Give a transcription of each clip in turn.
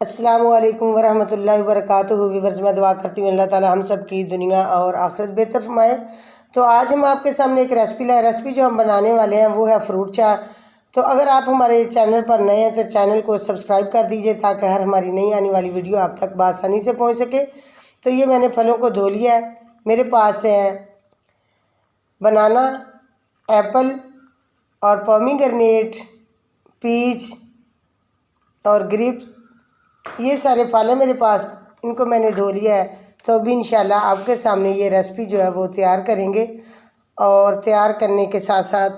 अस्सलामुअलैकुम वरहमतुल्लाहि वबरकातुहू। व्यूअर्स, मैं दुआ करती हूँ अल्लाह ताला हम सब की दुनिया और आखिरत बेहतर फरमाए। तो आज हम आपके सामने एक रेसिपी लाए। रेसिपी जो हम बनाने वाले हैं वो है फ्रूट चाट। तो अगर आप हमारे चैनल पर नए हैं तो चैनल को सब्सक्राइब कर दीजिए ताकि हर हमारी नई आने वाली वीडियो आप तक बआसानी से पहुँच सके। तो ये मैंने फलों को धो लिया है। मेरे पास है बनाना, एप्पल और पोमीग्रेनेट, पीच और ग्रेप्स, ये सारे फल हैं मेरे पास। इनको मैंने धो लिया है। तो अभी इंशाल्लाह आपके सामने ये रेसिपी जो है वो तैयार करेंगे और तैयार करने के साथ साथ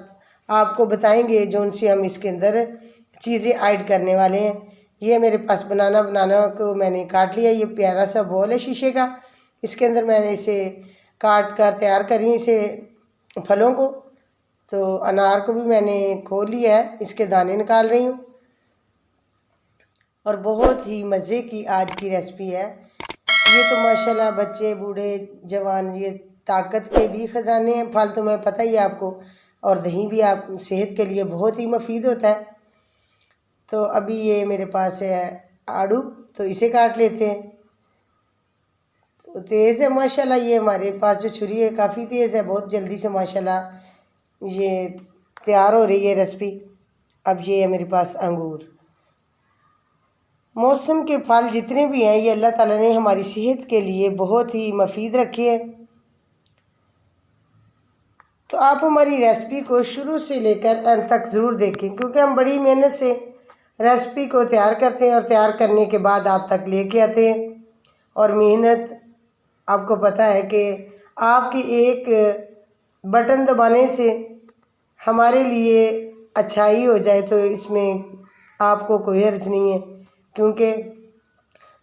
आपको बताएंगे जौन सी हम इसके अंदर चीज़ें ऐड करने वाले हैं। ये मेरे पास बनाना को मैंने काट लिया। ये प्यारा सा बॉल है शीशे का। इसके अंदर मैंने इसे काट कर तैयार करी इसे फलों को। तो अनार को भी मैंने खोल लिया है, इसके दाने निकाल रही हूँ। और बहुत ही मज़े की आज की रेसिपी है ये। तो माशाल्लाह बच्चे बूढ़े जवान, ये ताकत के भी ख़जाने हैं फल, तो मैं पता ही है आपको। और दही भी आप सेहत के लिए बहुत ही मुफीद होता है। तो अभी ये मेरे पास है आड़ू, तो इसे काट लेते हैं। तो तेज़ है माशाल्लाह, ये हमारे पास जो छुरी है काफ़ी तेज़ है। बहुत जल्दी से माशाल्लाह ये तैयार हो रही है रेसिपी। अब ये है मेरे पास अंगूर। मौसम के फल जितने भी हैं ये अल्लाह ताला ने हमारी सेहत के लिए बहुत ही मुफीद रखे हैं। तो आप हमारी रेसिपी को शुरू से लेकर अंत तक ज़रूर देखें, क्योंकि हम बड़ी मेहनत से रेसिपी को तैयार करते हैं और तैयार करने के बाद आप तक लेके आते हैं। और मेहनत आपको पता है कि आपकी एक बटन दबाने से हमारे लिए अच्छाई हो जाए तो इसमें आपको कोई हर्ज नहीं है। क्योंकि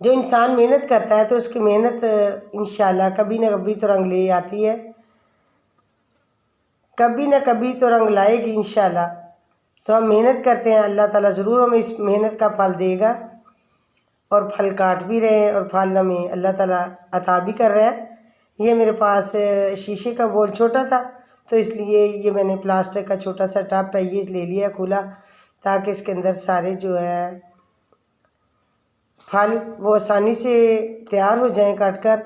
जो इंसान मेहनत करता है तो उसकी मेहनत इंशाल्लाह कभी ना कभी तो रंग ले आती है, कभी ना कभी तो रंग लाएगी इंशाल्लाह। तो हम मेहनत करते हैं, अल्लाह ताला ज़रूर हमें इस मेहनत का फल देगा। और फल काट भी रहे हैं और फल हमें अल्लाह ताला अता भी कर रहा है। ये मेरे पास शीशे का बोल छोटा था, तो इसलिए ये मैंने प्लास्टिक का छोटा सा टप है ये ले लिया खुला, ताकि इसके अंदर सारे जो है फल वो आसानी से तैयार हो जाएं काट कर।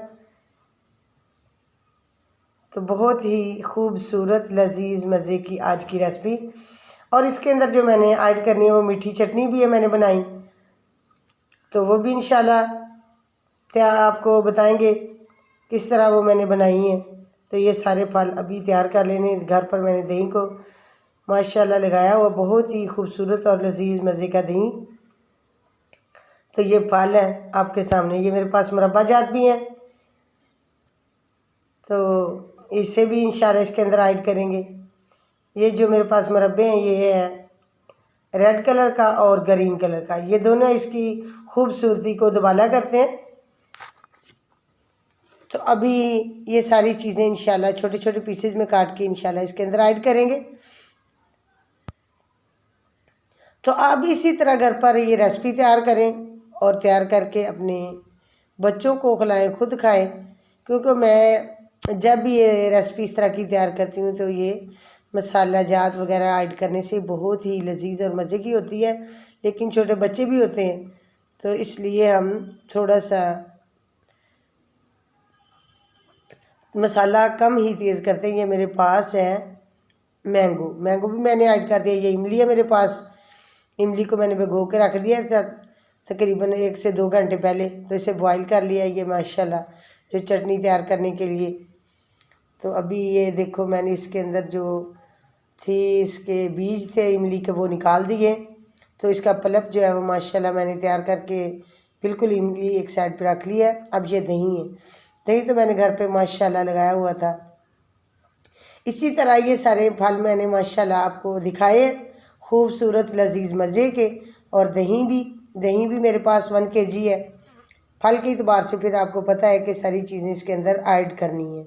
तो बहुत ही खूबसूरत लजीज मज़े की आज की रेसिपी। और इसके अंदर जो मैंने ऐड करनी है वो मीठी चटनी भी है मैंने बनाई, तो वो भी इंशाल्लाह क्या आपको बताएंगे किस तरह वो मैंने बनाई है। तो ये सारे फल अभी तैयार कर लेने। घर पर मैंने दही को माशाल्लाह लगाया हुआ, बहुत ही खूबसूरत और लजीज मज़े का दही। तो ये फल है आपके सामने। ये मेरे पास मुरब्बा जात भी हैं, तो इसे भी इंशाल्लाह इसके अंदर ऐड करेंगे। ये जो मेरे पास मुरब्बे हैं ये है रेड कलर का और ग्रीन कलर का, ये दोनों इसकी खूबसूरती को दुबाला करते हैं। तो अभी ये सारी चीज़ें इंशाल्लाह छोटे छोटे पीसेज में काट के इंशाल्लाह इसके अंदर ऐड करेंगे। तो आप इसी तरह घर पर ये रेसिपी तैयार करें और तैयार करके अपने बच्चों को खिलाएं, खुद खाएं। क्योंकि मैं जब भी ये रेसिपी इस तरह की तैयार करती हूँ तो ये मसाला जात वगैरह ऐड करने से बहुत ही लजीज और मज़े की होती है। लेकिन छोटे बच्चे भी होते हैं तो इसलिए हम थोड़ा सा मसाला कम ही तेज़ करते हैं। ये मेरे पास है मैंगो भी मैंने ऐड कर दिया। ये इमली है मेरे पास। इमली को मैंने भिगो के रख दिया था तकरीबन 1 से 2 घंटे पहले, तो इसे बॉईल कर लिया ये माशाल्लाह जो चटनी तैयार करने के लिए। तो अभी ये देखो मैंने इसके अंदर जो थी इसके बीज थे इमली के वो निकाल दिए। तो इसका पल्प जो है वो माशाल्लाह मैंने तैयार करके बिल्कुल इमली एक साइड पे रख लिया। अब ये दही है, दही तो मैंने घर पे माशाल्लाह लगाया हुआ था। इसी तरह ये सारे फल मैंने माशाल्लाह आपको दिखाए, खूबसूरत लजीज मज़े के। और दही भी मेरे पास 1 kg है। फल के एतबार से फिर आपको पता है कि सारी चीज़ें इसके अंदर ऐड करनी है।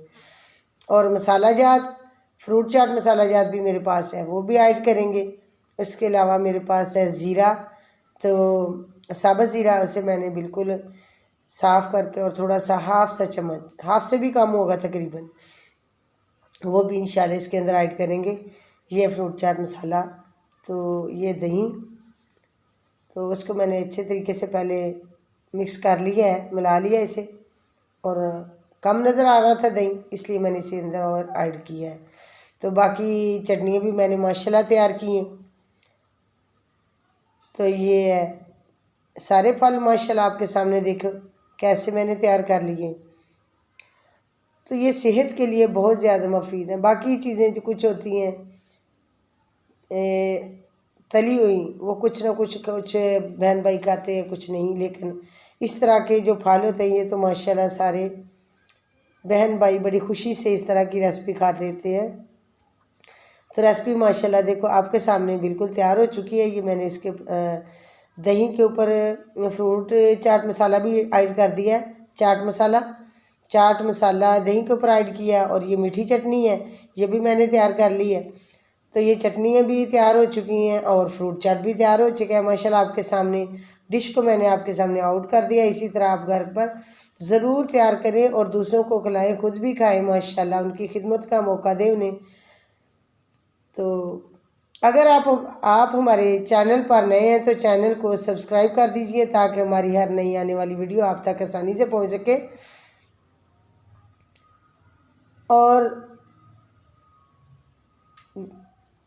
और मसाला जात फ्रूट चाट मसाला जात भी मेरे पास है, वो भी ऐड करेंगे। उसके अलावा मेरे पास है ज़ीरा, तो साबुत ज़ीरा उसे मैंने बिल्कुल साफ़ करके और थोड़ा सा हाफ सा चम्मच, हाफ से भी कम होगा तकरीबन, वो भी इंशाल्लाह इसके अंदर ऐड करेंगे। ये फ्रूट चाट मसाला, तो ये दही, तो उसको मैंने अच्छे तरीके से पहले मिक्स कर लिया है, मिला लिया इसे, और कम नज़र आ रहा था दही, इसलिए मैंने इसे अंदर और ऐड किया है। तो बाकी चटनियाँ भी मैंने माशाल्लाह तैयार की हैं। तो ये है सारे फल माशाल्लाह आपके सामने देखो कैसे मैंने तैयार कर लिए। तो ये सेहत के लिए बहुत ज़्यादा मुफीद है। बाकी चीज़ें जो कुछ होती हैं तली हुई, वो कुछ ना कुछ बहन भाई खाते हैं, कुछ नहीं, लेकिन इस तरह के जो फल होते हैं ये तो माशाल्लाह सारे बहन भाई बड़ी खुशी से इस तरह की रेसिपी खा लेते हैं। तो रेसिपी माशाल्लाह देखो आपके सामने बिल्कुल तैयार हो चुकी है। ये मैंने इसके दही के ऊपर फ्रूट चाट मसाला भी ऐड कर दिया है। चाट मसाला दही के ऊपर ऐड किया, और ये मीठी चटनी है, ये भी मैंने तैयार कर ली है। तो ये चटनियाँ भी तैयार हो चुकी हैं और फ्रूट चाट भी तैयार हो चुका है माशाल्लाह आपके सामने। डिश को मैंने आपके सामने आउट कर दिया। इसी तरह आप घर पर ज़रूर तैयार करें और दूसरों को खिलाएं, खुद भी खाएं माशाल्लाह, उनकी खिदमत का मौका दें उन्हें। तो अगर आप हमारे चैनल पर नए हैं तो चैनल को सब्सक्राइब कर दीजिए, ताकि हमारी हर नई आने वाली वीडियो आप तक आसानी से पहुंच सके। और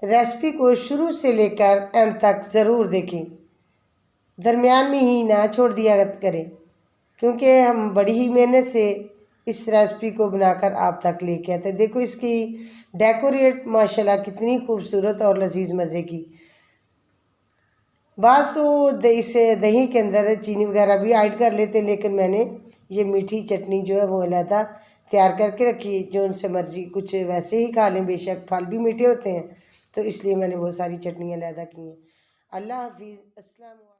रेसिपी को शुरू से लेकर एंड तक ज़रूर देखें, दरमियान में ही ना छोड़ दिया करें, क्योंकि हम बड़ी ही मेहनत से इस रेसिपी को बनाकर आप तक लेके आते हैं। देखो इसकी डेकोरेट माशाल्लाह कितनी खूबसूरत और लजीज मज़े की। बाज़ तो इस दही के अंदर चीनी वगैरह भी ऐड कर लेते, लेकिन मैंने ये मीठी चटनी जो है वो अलहदा तैयार करके रखी, जो उनसे मर्ज़ी कुछ वैसे ही खा लें, बेशक फल भी मीठे होते हैं, तो इसलिए मैंने वो सारी चटनियाँ अलहदा की हैं। अल्लाह हाफिज़, अस्सलाम।